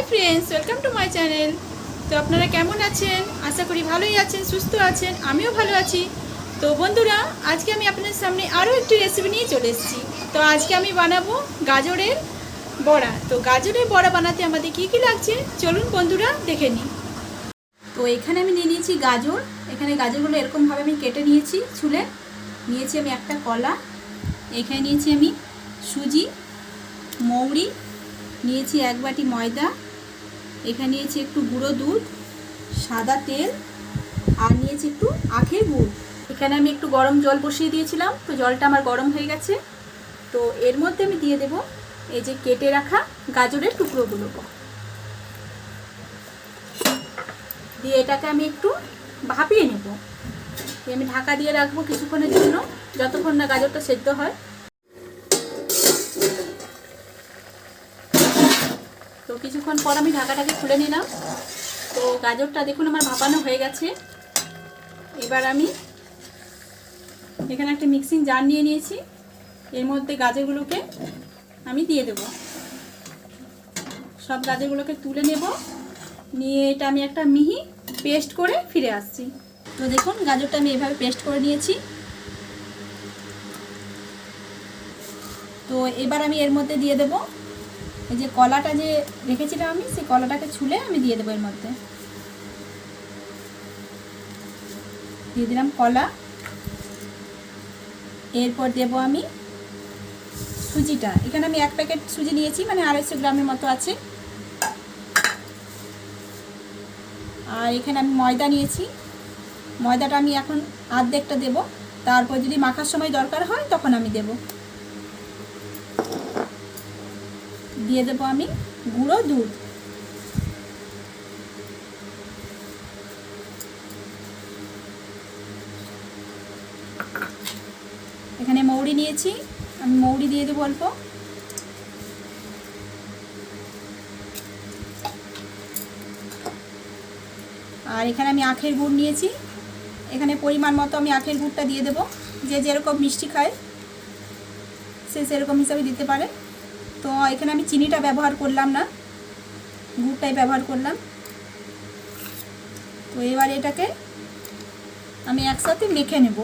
Friends, welcome to my channel. তো আপনারা কেমন আছেন? আশা করি ভালোই আছেন, সুস্থ আছেন। আমিও ভালো আছি। তো বন্ধুরা, আজকে আমি আপনাদের সামনে আরও একটি রেসিপি নিয়ে চলে এসেছি। তো আজকে আমি বানাবো গাজরের বড়া। তো গাজরের বড়া বানাতে আমাদের কী কী লাগছে চলুন বন্ধুরা দেখে নিই। তো এখানে আমি নিয়ে নিয়েছি গাজর। এখানে গাজরগুলো এরকমভাবে আমি কেটে নিয়েছি, ছুলে নিয়েছি আমি একটা কলা। এখানে নিয়েছি আমি সুজি, মৌরি, নিয়েছি এক বাটি ময়দা, এখানে নিয়েছি একটু গুঁড়ো দুধ, সাদা তেল, আর নিয়েছি একটু আখের গুড়। এখানে আমি একটু গরম জল বসিয়ে দিয়েছিলাম, তো জলটা আমার গরম হয়ে গেছে। তো এর মধ্যে আমি দিয়ে দেব এই যে কেটে রাখা গাজরের টুকরোগুলো, দিয়ে এটাকে আমি একটু ভাপিয়ে নেব। আমি ঢাকা দিয়ে রাখবো কিছুক্ষণের জন্য, যতক্ষণ না গাজরটা সেদ্ধ হয়। তো কিছুক্ষণ পর আমি ঢাকাটাকে খুলে নিলাম। তো গাজরটা দেখুন আমার ভাপানো হয়ে গেছে। এবার আমি এখানে একটা মিক্সিং জার নিয়ে নিয়েছি, এর মধ্যে গাজরগুলোকে আমি দিয়ে দেব। সব গাজরগুলোকে তুলে নেব, নিয়ে এটা আমি একটা মিহি পেস্ট করে ফিরে আসছি। তো দেখুন গাজরটা আমি এভাবে পেস্ট করে নিয়েছি। তো এবার আমি এর মধ্যে দিয়ে দেব এই যে কলাটা যে রেখেছিলাম আমি, সেই কলাটাকে ছুলে আমি দিয়ে দেবো এর মধ্যে। দিয়ে দিলাম কলা। এরপর দেব আমি সুজিটা। এখানে আমি 1 প্যাকেট সুজি নিয়েছি, মানে 250 গ্রামের মতো আছে। আর এখানে আমি ময়দা নিয়েছি, ময়দাটা আমি এখন অর্ধেকটা দেব, তারপর যদি মাখার সময় দরকার হয় তখন আমি দেব। দিয়ে দেব আমি গুঁড়ো দুধ। এখানে মৌরি নিয়েছি, আমি মৌরি দিয়ে দেবো অল্প। আর এখানে আমি আখের গুড় নিয়েছি, এখানে পরিমাণ মতো আমি আখের গুড়টা দিয়ে দেব। যে যেরকম মিষ্টি খায় সে সেরকম হিসাবে দিতে পারে। তো এখানে আমি চিনিটা ব্যবহার করলাম না, গুড়টাই ব্যবহার করলাম। তো এবার এটাকে আমি একসাথে মেখে নেব।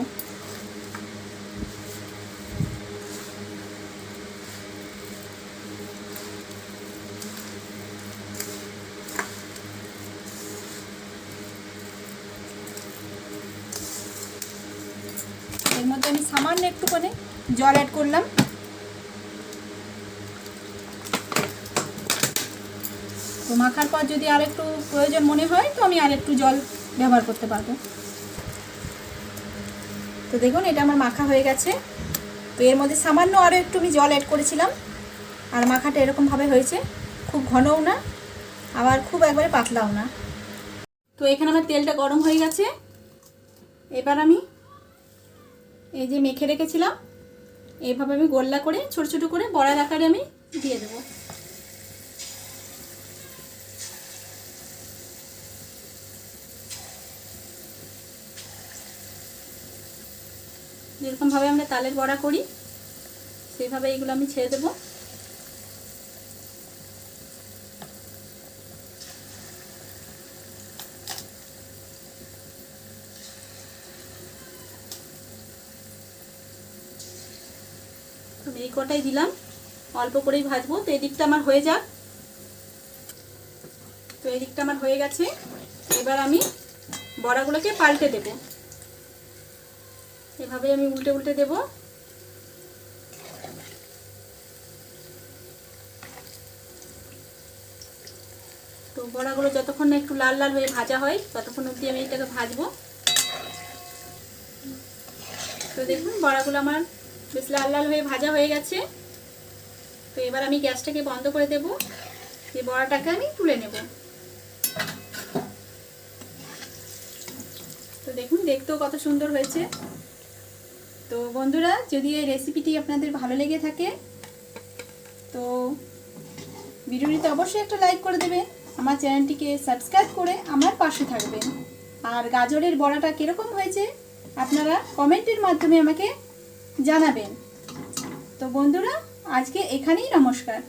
এর মধ্যে আমি সামান্য একটুখানি জল অ্যাড করলাম। তো মাখার পর যদি আর একটু প্রয়োজন মনে হয় তো আমি আর একটু জল ব্যবহার করতে পারবো। তো দেখুন এটা আমার মাখা হয়ে গেছে। তো এর মধ্যে সামান্য আরও একটু আমি জল অ্যাড করেছিলাম, আর মাখাটা এরকমভাবে হয়েছে, খুব ঘনও না আবার খুব একবারে পাতলাও না। তো এখানে আমার তেলটা গরম হয়ে গেছে। এবার আমি এই যে মেখে রেখেছিলাম, এইভাবে আমি গোল্লা করে ছোট ছোট করে বড়ার আকারে আমি দিয়ে দেব। যেরকমভাবে আমরা তালের বড়া করি সেইভাবে এইগুলো আমি ছেড়ে দেব। এই কটাই দিলাম, অল্প করেই ভাজবো। তো এই দিকটা আমার হয়ে যাক। তো এই দিকটা আমার হয়ে গেছে। এবার আমি বড়াগুলোকে পাল্টে দেব। এভাবে আমি উল্টে উল্টে দেব। তো বড়াগুলো যতক্ষণ না একটু লাল লাল হয়ে ভাজা হয় ততক্ষণ অবধি আমি এটাকে ভাজবো। তো দেখুন বড়াগুলো আমার বেশ লাল লাল হয়ে ভাজা হয়ে গেছে। তো এবার আমি গ্যাসটাকে বন্ধ করে দেব, এই বড়াটাকে আমি তুলে নেব। তো দেখুন দেখতেও কত সুন্দর হয়েছে। তো বন্ধুরা, যদি এই রেসিপিটি আপনাদের ভালো লেগে থাকে তো ভিডিওটিতে অবশ্যই একটা লাইক করে দেবেন, আমার চ্যানেলটিকে সাবস্ক্রাইব করে আমার পাশে থাকবেন। আর গাজরের বড়াটা কীরকম হয়েছে আপনারা কমেন্টের মাধ্যমে আমাকে জানাবেন। তো বন্ধুরা, আজকে এখানেই নমস্কার।